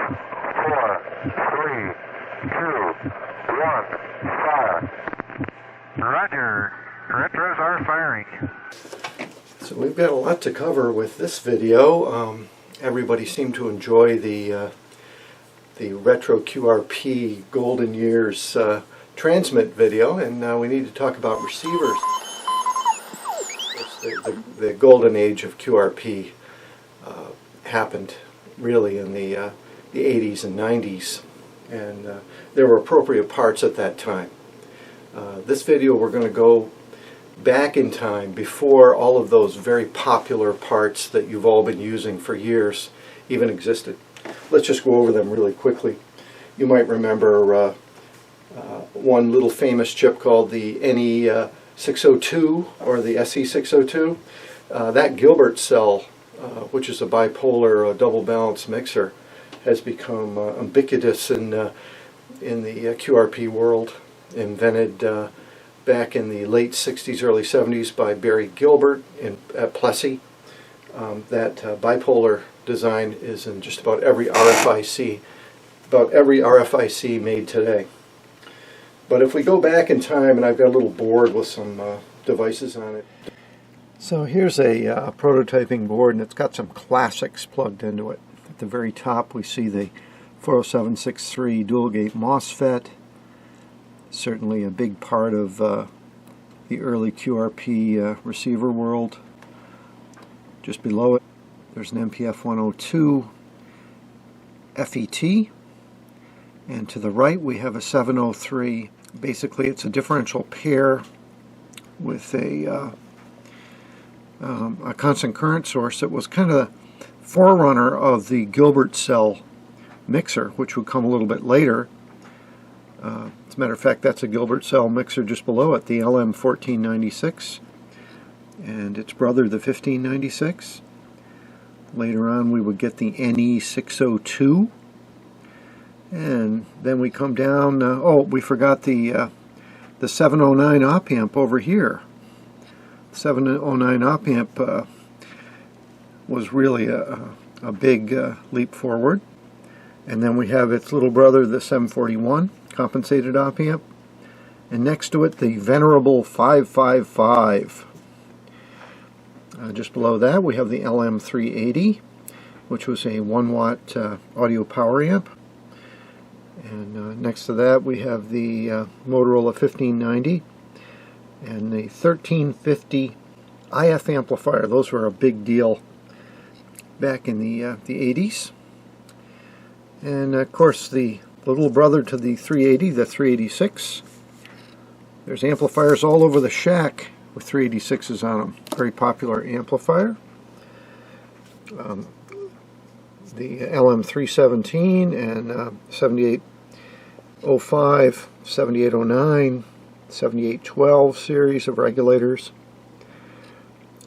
4, 3, 2, 1, fire. Roger. Retros are firing. So we've got a lot to cover with this video. Everybody seemed to enjoy the Retro QRP Golden Years transmit video, and we need to talk about receivers. The golden age of QRP happened really in the 80s and 90s, and there were appropriate parts at that time. This video we're going to go back in time before all of those very popular parts that you've all been using for years even existed. Let's just go over them really quickly. You might remember one little famous chip called the NE602 or the SE602. That Gilbert cell, which is a bipolar double balance mixer, has become ubiquitous in the QRP world, invented back in the late 60s, early 70s by Barry Gilbert at Plessey. That bipolar design is in just about every RFIC made today. But if we go back in time, and I've got a little board with some devices on it. So here's a prototyping board, and it's got some classics plugged into it. At the very top we see the 40763 dual gate MOSFET. Certainly a big part of the early QRP receiver world. Just below it there's an MPF 102 FET, and to the right we have a 703. Basically it's a differential pair with a constant current source that was kind of the forerunner of the Gilbert cell mixer, which would come a little bit later. As a matter of fact, that's a Gilbert cell mixer just below it, the LM1496, and its brother, the 1596. Later on, we would get the NE602, and then we come down. Oh, we forgot the 709 op amp over here. 709 op amp was really a big leap forward. And then we have its little brother, the 741 compensated op amp, and next to it the venerable 555. Just below that we have the LM380, which was a 1-watt audio power amp, and next to that we have the Motorola 1590 and the 1350 IF amplifier. Those were a big deal back in the 80s. And of course the little brother to the 380, the 386. There's amplifiers all over the shack with 386s on them. Very popular amplifier. The LM317 and 7805, 7809, 7812 series of regulators.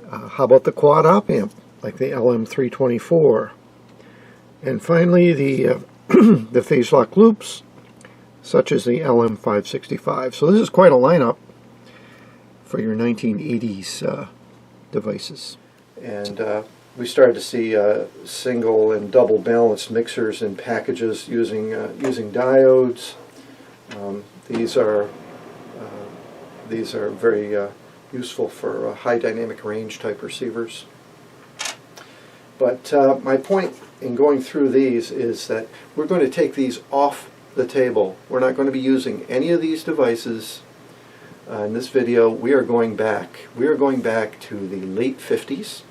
How about the quad op amp, like the LM324? And finally, the the phase lock loops, such as the LM565. So this is quite a lineup for your 1980s devices. And we started to see single and double balanced mixers in packages using diodes. These are very useful for high dynamic range type receivers. But my point in going through these is that we're going to take these off the table. We're not going to be using any of these devices in this video. We are going back. We are going back to the late 50s.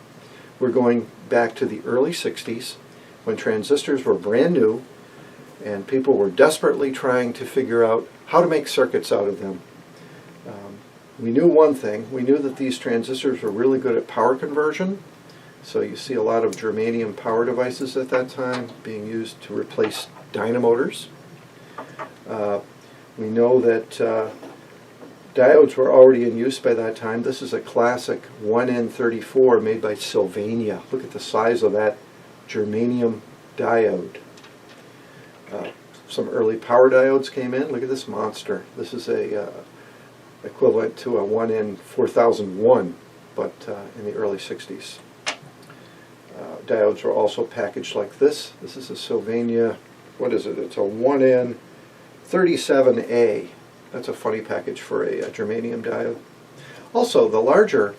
We're going back to the early 60s when transistors were brand new and people were desperately trying to figure out how to make circuits out of them. We knew one thing. We knew that these transistors were really good at power conversion. So you see a lot of germanium power devices at that time being used to replace dynamotors. We know that diodes were already in use by that time. This is a classic 1N34 made by Sylvania. Look at the size of that germanium diode. Some early power diodes came in. Look at this monster. This is a equivalent to a 1N4001, but in the early 60s. Diodes were also packaged like this. This is a Sylvania what is it? It's a 1N37A. That's a funny package for a germanium diode. Also, the larger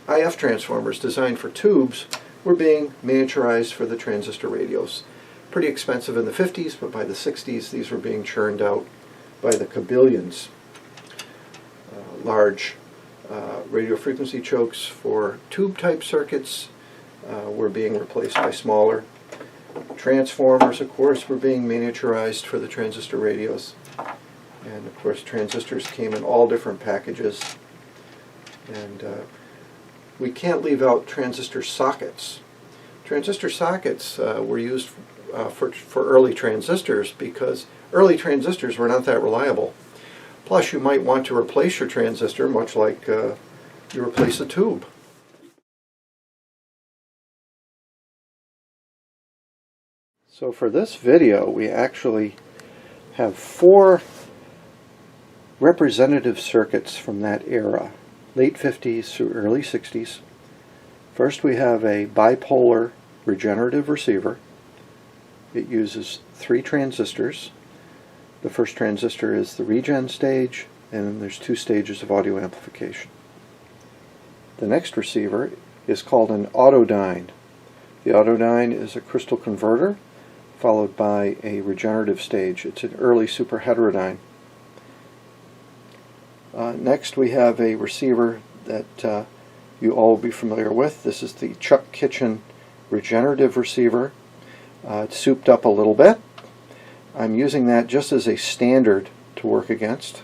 IF transformers designed for tubes were being miniaturized for the transistor radios. Pretty expensive in the 50s, but by the 60s these were being churned out by the kabillions. Large radio frequency chokes for tube-type circuits were being replaced by smaller. Transformers, of course, were being miniaturized for the transistor radios. And, of course, transistors came in all different packages. And we can't leave out transistor sockets. Transistor sockets were used for early transistors because early transistors were not that reliable. Plus, you might want to replace your transistor much like you replace a tube. So for this video, we actually have 4 representative circuits from that era, late 50s through early 60s. First, we have a bipolar regenerative receiver. It uses 3 transistors. The first transistor is the regen stage, and then there's 2 stages of audio amplification. The next receiver is called an autodyne. The autodyne is a crystal converter followed by a regenerative stage. It's an early superheterodyne. Next we have a receiver that you all will be familiar with. This is the Chuck Kitchen regenerative receiver. It's souped up a little bit. I'm using that just as a standard to work against.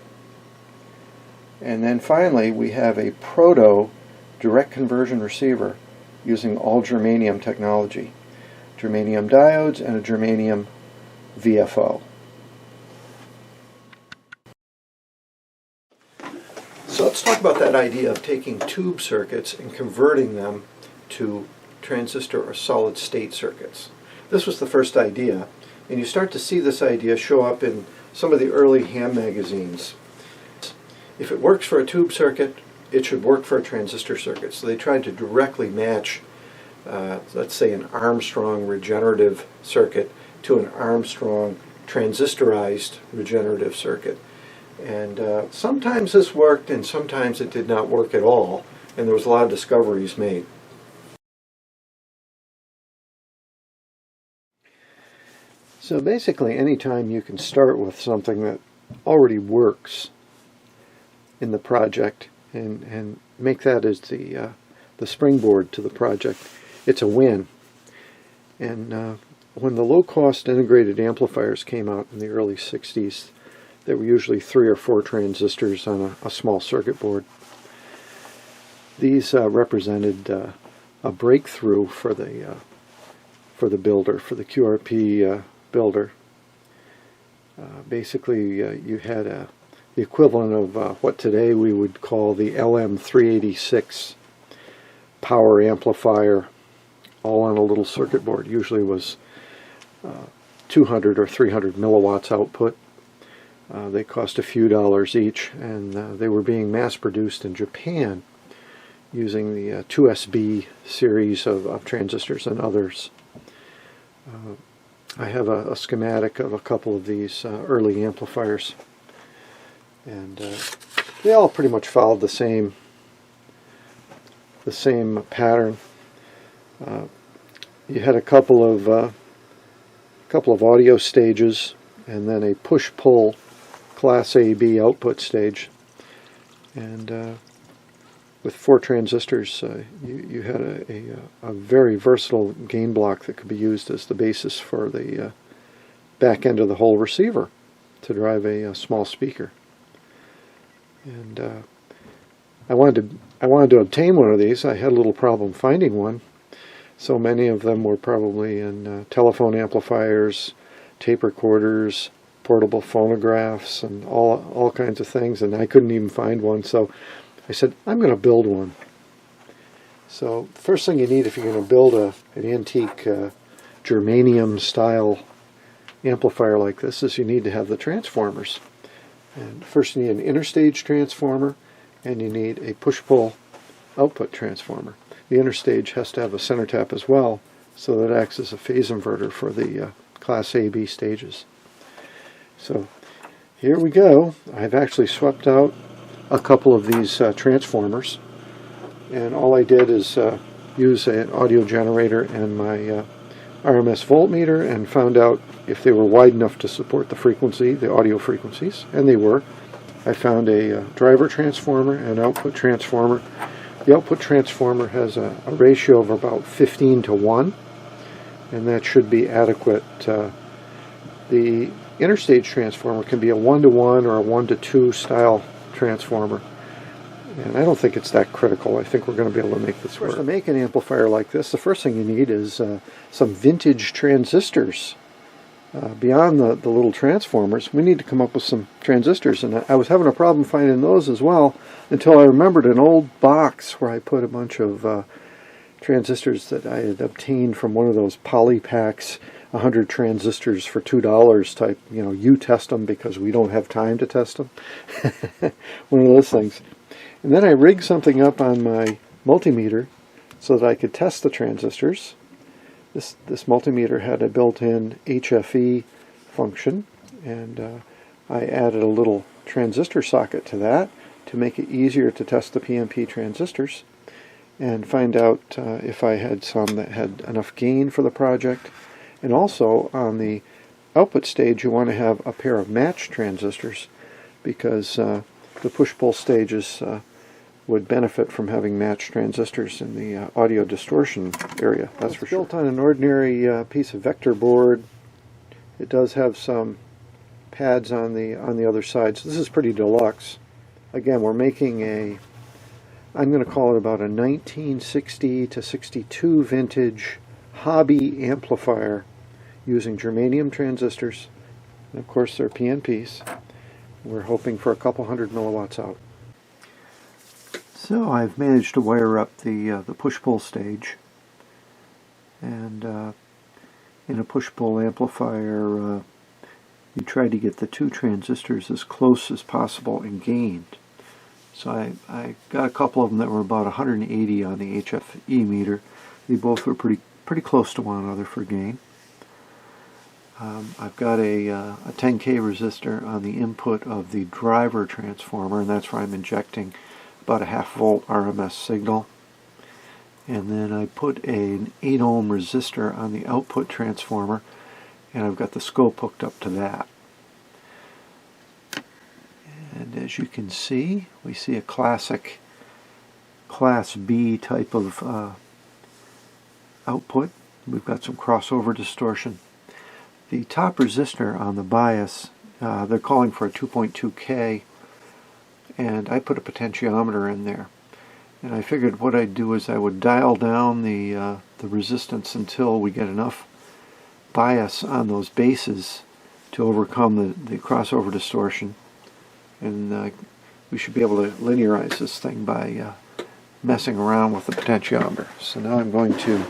And then finally we have a proto direct conversion receiver using all germanium technology. Germanium diodes and a germanium VFO. So let's talk about that idea of taking tube circuits and converting them to transistor or solid state circuits. This was the first idea, and you start to see this idea show up in some of the early ham magazines. If it works for a tube circuit, it should work for a transistor circuit. So they tried to directly match let's say an Armstrong regenerative circuit to an Armstrong transistorized regenerative circuit. And sometimes this worked and sometimes it did not work at all, and there was a lot of discoveries made. So basically anytime you can start with something that already works in the project and make that as the springboard to the project, it's a win. And when the low-cost integrated amplifiers came out in the early 60s, there were usually 3 or 4 transistors on a small circuit board. These represented a breakthrough for the builder, for the QRP builder. Basically, you had the equivalent of what today we would call the LM386 power amplifier, all on a little circuit board. Usually was 200 or 300 milliwatts output. They cost a few dollars each, and they were being mass-produced in Japan using the 2SB series of transistors and others. I have a schematic of a couple of these early amplifiers, and they all pretty much followed the same pattern. You had a couple of audio stages, and then a push-pull Class A/B output stage, and with 4 transistors, you had a very versatile gain block that could be used as the basis for the back end of the whole receiver to drive a small speaker. And I wanted to obtain one of these. I had a little problem finding one. So many of them were probably in telephone amplifiers, tape recorders, portable phonographs, and all kinds of things, and I couldn't even find one. So I said, I'm going to build one. So the first thing you need if you're going to build an antique germanium style amplifier like this is you need to have the transformers. And first you need an interstage transformer, and you need a push-pull output transformer. The interstage has to have a center tap as well, so that it acts as a phase inverter for the Class A, B stages. So here we go. I've actually swept out a couple of these transformers, and all I did is use an audio generator and my RMS voltmeter, and found out if they were wide enough to support the frequency, the audio frequencies, and they were. I found a driver transformer and output transformer. The output transformer has a ratio of about 15 to 1, and that should be adequate. The interstage transformer can be a 1 to 1 or a 1 to 2 style transformer, and I don't think it's that critical. I think we're going to be able to make this work. To make an amplifier like this, the first thing you need is some vintage transistors. Beyond the little transformers, we need to come up with some transistors, and I was having a problem finding those as well until I remembered an old box where I put a bunch of transistors that I had obtained from one of those Polypacks, 100 transistors for $2 type, you test them because we don't have time to test them. One of those things. And then I rigged something up on my multimeter so that I could test the transistors. This multimeter had a built-in HFE function, and I added a little transistor socket to that to make it easier to test the PNP transistors and find out if I had some that had enough gain for the project. And also on the output stage you want to have a pair of matched transistors, because the push-pull stages would benefit from having matched transistors in the audio distortion area, that's for sure. Built on an ordinary piece of vector board. It does have some pads on the other side, so this is pretty deluxe. Again, we're making I'm going to call it about a 1960 to 62 vintage hobby amplifier using germanium transistors, and of course they're PNPs. We're hoping for a couple hundred milliwatts out. So I've managed to wire up the push-pull stage, and in a push-pull amplifier you try to get the two transistors as close as possible in gain. So I got a couple of them that were about 180 on the HFE meter. They both were pretty close to one another for gain. I've got a 10K resistor on the input of the driver transformer, and that's where I'm injecting about a 0.5 volt RMS signal. And then I put an 8 ohm resistor on the output transformer, and I've got the scope hooked up to that. And as you can see, we see a classic Class B type of output. We've got some crossover distortion. The top resistor on the bias, they're calling for a 2.2K, and I put a potentiometer in there. And I figured what I'd do is I would dial down the resistance until we get enough bias on those bases to overcome the crossover distortion. And we should be able to linearize this thing by messing around with the potentiometer. So now I'm going to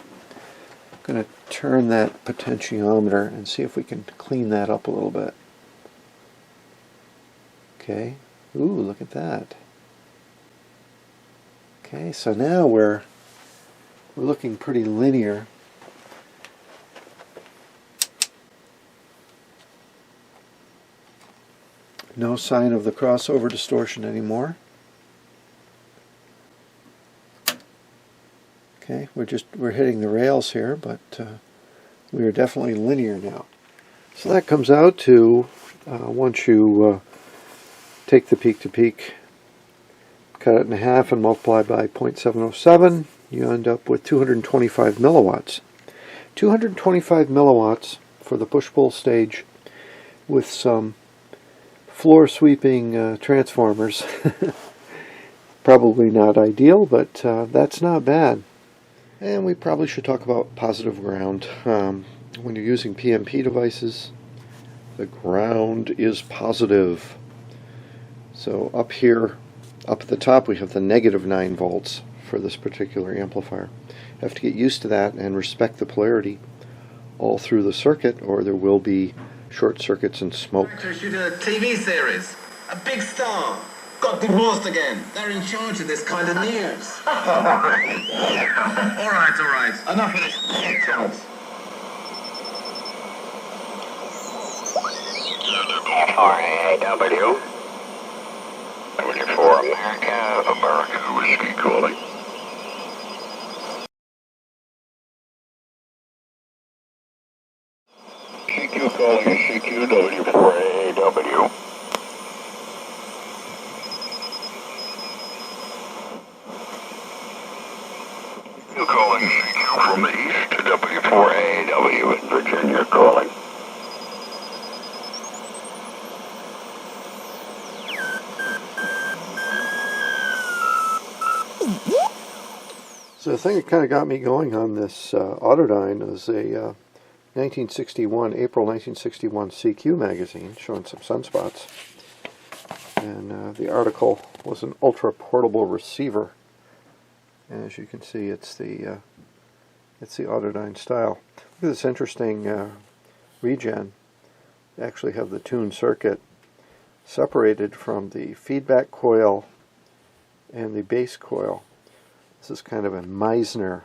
turn that potentiometer and see if we can clean that up a little bit. Okay. Ooh, look at that. Okay, so now we're looking pretty linear. No sign of the crossover distortion anymore. Okay, we're hitting the rails here, but we are definitely linear now. So that comes out to, once you take the peak to peak, cut it in half and multiply by 0.707, you end up with 225 milliwatts. 225 milliwatts for the push-pull stage with some floor sweeping transformers. Probably not ideal, but that's not bad. And we probably should talk about positive ground. When you're using PNP devices, the ground is positive. So up here, up at the top, we have the negative 9 volts for this particular amplifier. You have to get used to that and respect the polarity all through the circuit, or there will be short circuits and smoke. Shoot a TV series. A big star. Got divorced again. They're in charge of this kind of news. all right. Enough of this. FRAW. 74 America, America Whiskey calling. CQ calling CQ W4AAW. CQ calling CQ from the east, W4AAW in Virginia calling. So the thing that kind of got me going on this Autodyne is a 1961, April 1961 CQ magazine showing some sunspots. And the article was an ultra portable receiver. And as you can see, it's the Autodyne style. Look at this interesting regen. They actually have the tune circuit separated from the feedback coil and the base coil. This is kind of a Meissner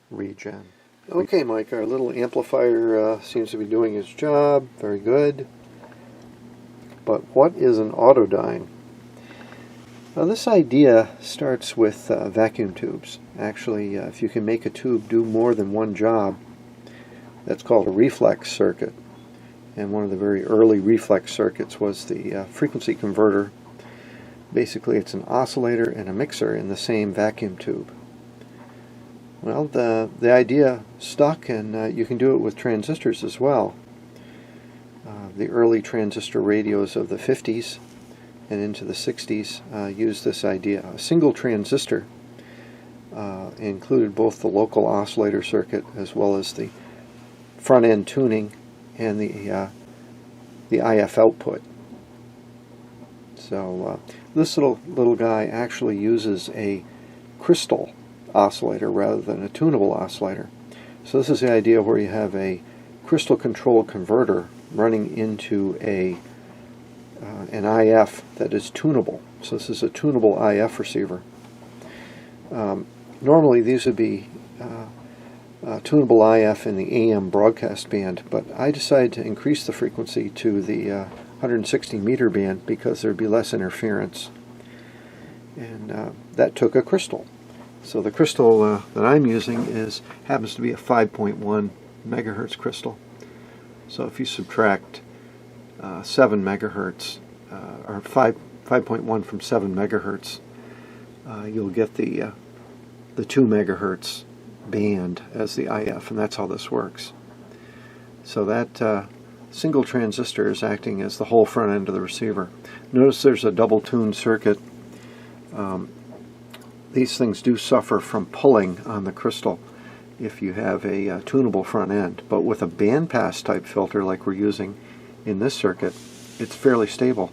regen. Okay, Mike, our little amplifier seems to be doing its job. Very good. But what is an Autodyne? Well, this idea starts with vacuum tubes. Actually, if you can make a tube do more than one job, that's called a reflex circuit. And one of the very early reflex circuits was the frequency converter. Basically, it's an oscillator and a mixer in the same vacuum tube. Well, the idea stuck, and you can do it with transistors as well. The early transistor radios of the 50s and into the 60s used this idea. A single transistor included both the local oscillator circuit as well as the front-end tuning and the IF output. So this little guy actually uses a crystal oscillator rather than a tunable oscillator. So this is the idea where you have a crystal control converter running into an IF that is tunable. So this is a tunable IF receiver. Normally these would be tunable IF in the AM broadcast band, but I decided to increase the frequency to the 160 meter band because there would be less interference. And that took a crystal. So the crystal that I'm using happens to be a 5.1 megahertz crystal. So if you subtract 7 megahertz, or 5.1 from 7 megahertz, you'll get the 2 megahertz band as the IF, and that's how this works. So that single transistor is acting as the whole front end of the receiver. Notice there's a double tuned circuit. These things do suffer from pulling on the crystal if you have a tunable front end, but with a bandpass type filter like we're using in this circuit, it's fairly stable.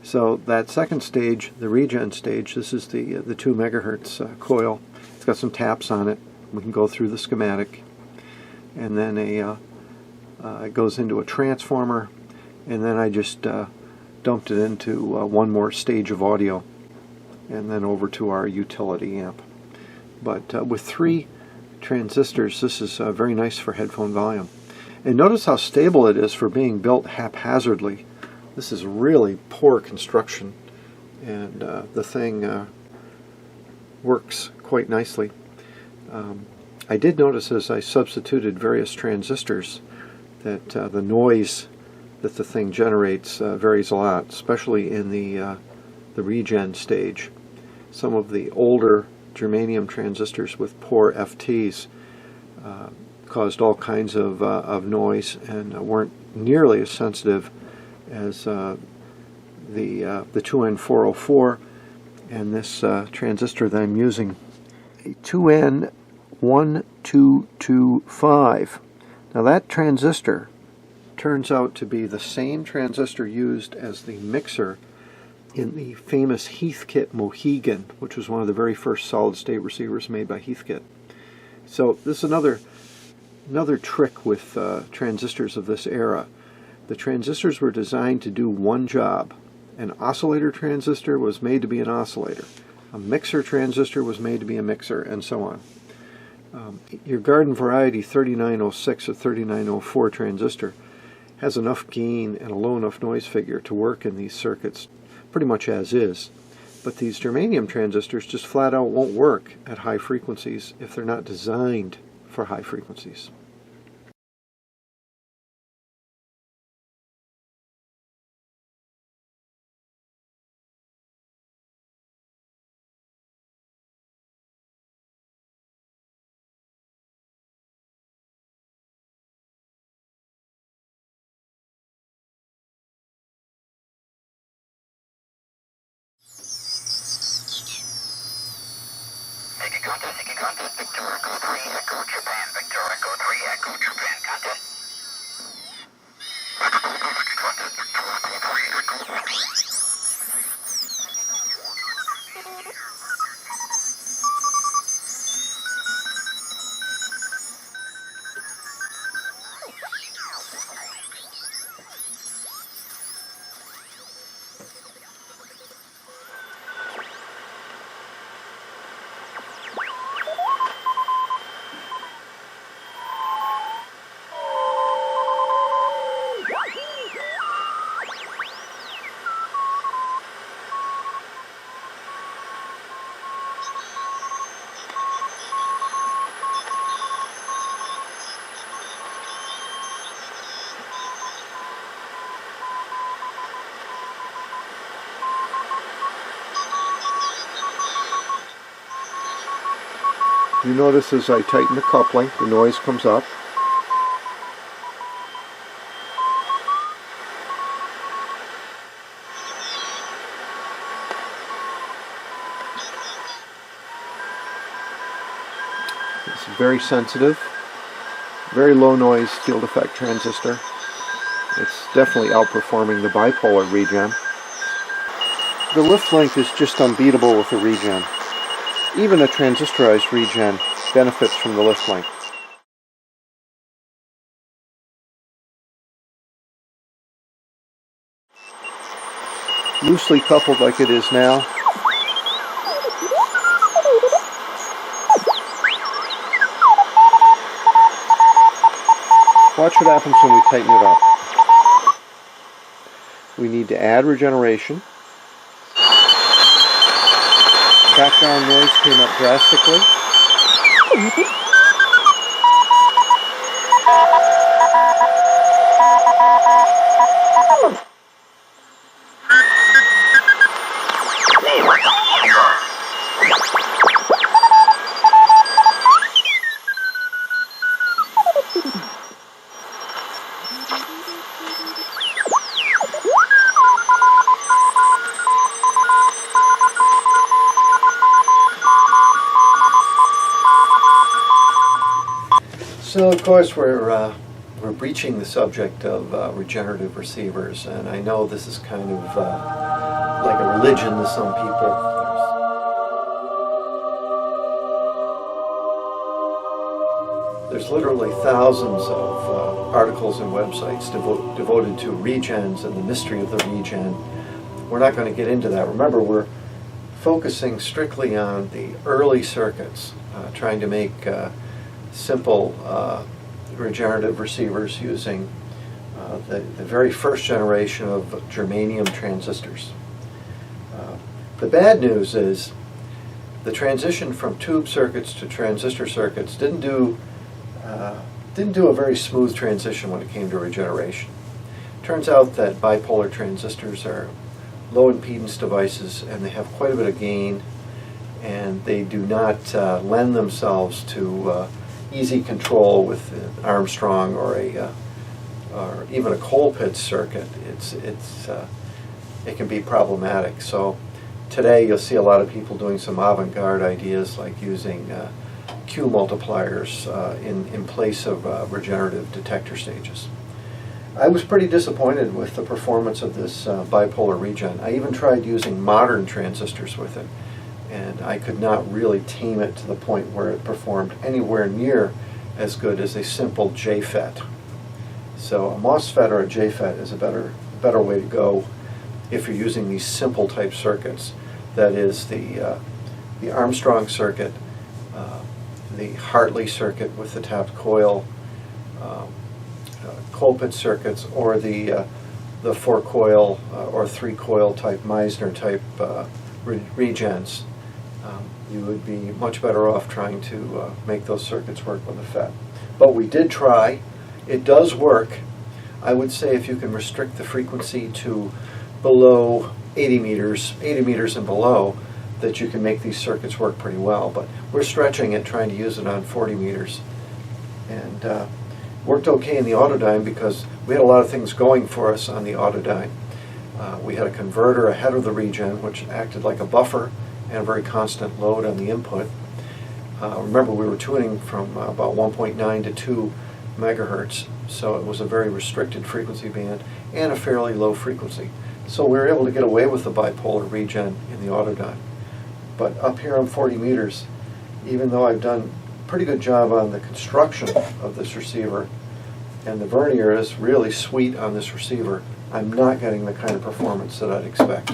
So that second stage, the regen stage, this is the 2 megahertz coil. It's got some taps on it. We can go through the schematic, and then it goes into a transformer, and then I just dumped it into one more stage of audio, and then over to our utility amp. But with 3 transistors, this is very nice for headphone volume. And notice how stable it is for being built haphazardly. This is really poor construction, and the thing works quite nicely. I did notice as I substituted various transistors that the noise that the thing generates varies a lot, especially in the regen stage. Some of the older germanium transistors with poor FTs caused all kinds of noise and weren't nearly as sensitive as the 2N404 and this transistor that I'm using, a 2N1225. Now that transistor turns out to be the same transistor used as the mixer in the famous Heathkit Mohegan, which was one of the very first solid-state receivers made by Heathkit. So this is another trick with transistors of this era. The transistors were designed to do one job. An oscillator transistor was made to be an oscillator. A mixer transistor was made to be a mixer, and so on. Your garden variety 3906 or 3904 transistor has enough gain and a low enough noise figure to work in these circuits pretty much as is. But these germanium transistors just flat out won't work at high frequencies if they're not designed for high frequencies. Taking contact, Victor Echo 3 Echo Japan, Victor Echo 3 Echo Japan, contact. Taking contact, Victor Echo 3 Echo Japan. You notice as I tighten the coupling, the noise comes up. It's very sensitive, very low noise field effect transistor. It's definitely outperforming the bipolar regen. The lift length is just unbeatable with the regen. Even a transistorized regen benefits from the lift length. Loosely coupled like it is now, watch what happens when we tighten it up. We need to add regeneration. Background noise came up drastically. So of course we're breaching the subject of regenerative receivers, and I know this is kind of like a religion to some people. There's literally thousands of articles and websites devoted to regens and the mystery of the regen. We're not going to get into that. Remember, we're focusing strictly on the early circuits, trying to make simple regenerative receivers using the very first generation of germanium transistors. The bad news is the transition from tube circuits to transistor circuits didn't do a very smooth transition when it came to regeneration. Turns out that bipolar transistors are low impedance devices, and they have quite a bit of gain, and they do not lend themselves to easy control with an Armstrong or even a Colpitts circuit. It can be problematic. So today you'll see a lot of people doing some avant-garde ideas like using Q multipliers in place of regenerative detector stages. I was pretty disappointed with the performance of this bipolar regen. I even tried using modern transistors with it, and I could not really tame it to the point where it performed anywhere near as good as a simple JFET. So a MOSFET or a JFET is a better way to go if you're using these simple type circuits. That is the Armstrong circuit, the Hartley circuit with the tapped coil, coal pit circuits or the 4-coil or 3-coil type Meissner type regens. You would be much better off trying to make those circuits work with a FET. But we did try. It does work. I would say if you can restrict the frequency to below 80 meters and below, that you can make these circuits work pretty well. But we're stretching it, trying to use it on 40 meters. And worked okay in the Autodyne because we had a lot of things going for us on the Autodyne. We had a converter ahead of the regen, which acted like a buffer and a very constant load on the input. Remember, we were tuning from about 1.9 to 2 megahertz, so it was a very restricted frequency band and a fairly low frequency. So we were able to get away with the bipolar regen in the Autodyne. But up here on 40 meters, even though I've done a pretty good job on the construction of this receiver, and the vernier is really sweet on this receiver, I'm not getting the kind of performance that I'd expect.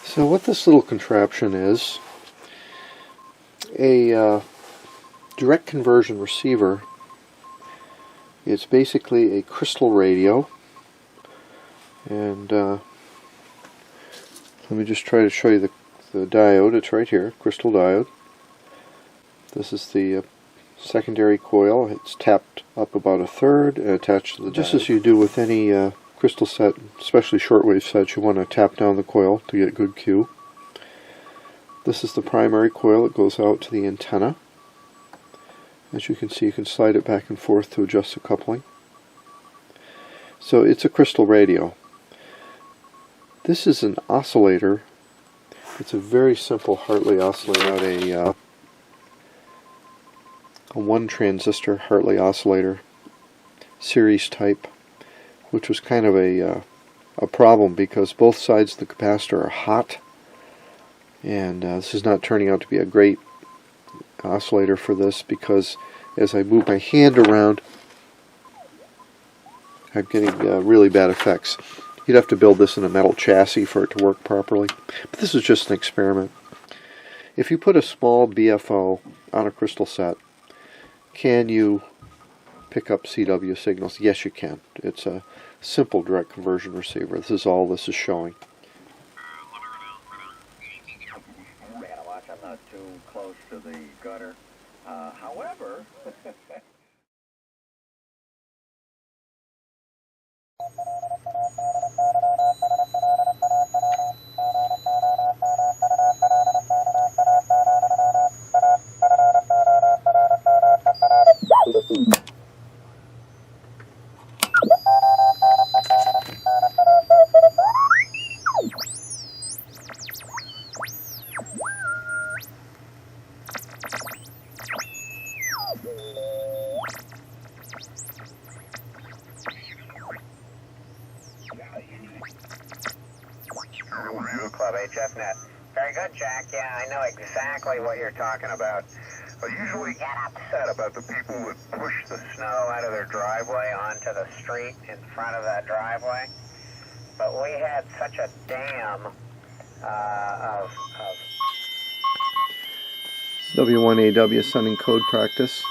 So what this little contraption is, a direct conversion receiver. It's basically a crystal radio, and let me just try to show you the diode. It's right here, crystal diode. This is the secondary coil. It's tapped up about a third and attached to the diode. Just as you do with any crystal set, especially shortwave sets, you want to tap down the coil to get good Q. This is the primary coil. It goes out to the antenna. As you can see, you can slide it back and forth to adjust the coupling. So it's a crystal radio. This is an oscillator. It's a very simple Hartley oscillator, a 1-transistor Hartley oscillator, series type, which was kind of a problem because both sides of the capacitor are hot, and this is not turning out to be a great oscillator for this because as I move my hand around, I'm getting really bad effects. You'd have to build this in a metal chassis for it to work properly, but this is just an experiment. If you put a small BFO on a crystal set, can you pick up CW signals? Yes, you can. It's a simple direct conversion receiver. This is all this is showing. I gotta watch I'm not too close to the gutter. However, Club HFNet. Very good, Jack. Yeah, I know exactly what you're talking about. I usually get upset about the people who push the snow out of their driveway onto the street in front of that driveway. But we had such a dam of W1AW sending code practice.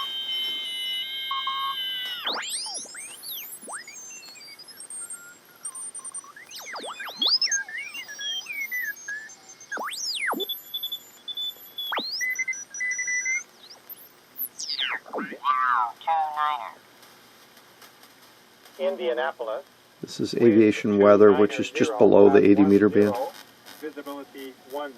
Indianapolis. This is aviation weather, which is just below the 80-meter band. Visibility 10.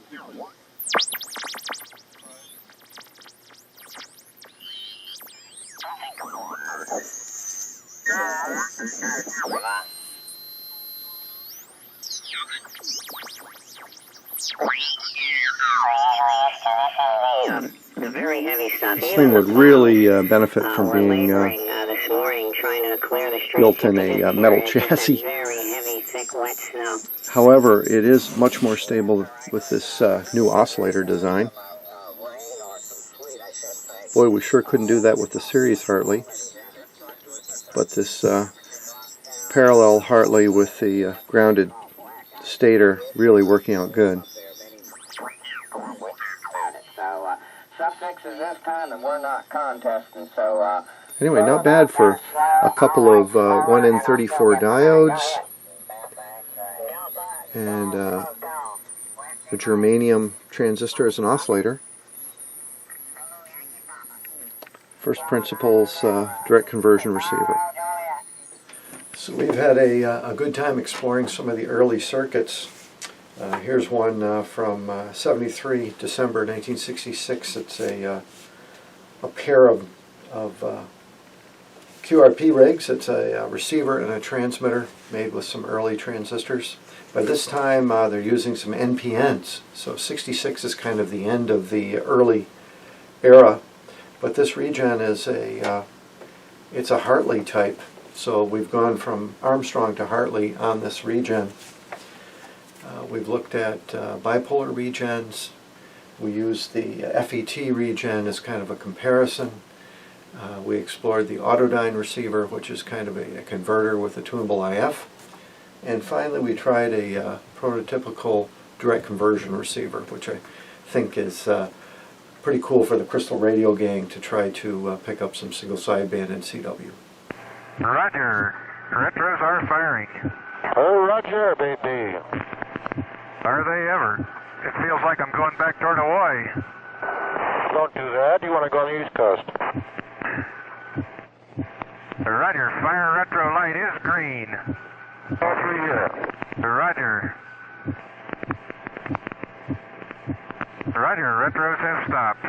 very heavy stuff. This thing would really benefit from being this morning trying to clear the street built in a metal chassis. Very heavy, thick, wet snow. However, it is much more stable with this new oscillator design. Boy, we sure couldn't do that with the series Hartley. But this parallel Hartley with the grounded stator really working out good. So, sub-6 is this time, and we're not contesting, so... Anyway, not bad for a couple of 1N34 diodes and a germanium transistor as an oscillator. First principles direct conversion receiver. So we've had a good time exploring some of the early circuits. Here's one from 73, December 1966. It's a pair of QRP rigs. It's a receiver and a transmitter made with some early transistors. By this time they're using some NPNs, so 66 is kind of the end of the early era. But this regen is it's a Hartley type, so we've gone from Armstrong to Hartley on this regen. We've looked at bipolar regens. We used the FET regen as kind of a comparison. We explored the Autodyne receiver, which is kind of a converter with a tunable IF. And finally we tried a prototypical direct conversion receiver, which I think is pretty cool for the Crystal Radio gang to try to pick up some single sideband and CW. Roger. Retros are firing. Oh, Roger, baby. Are they ever? It feels like I'm going back toward Hawaii. Don't do that. You want to go on the East Coast. Roger. Fire retro light is green. All three here. Roger. Roger. Retros have stopped.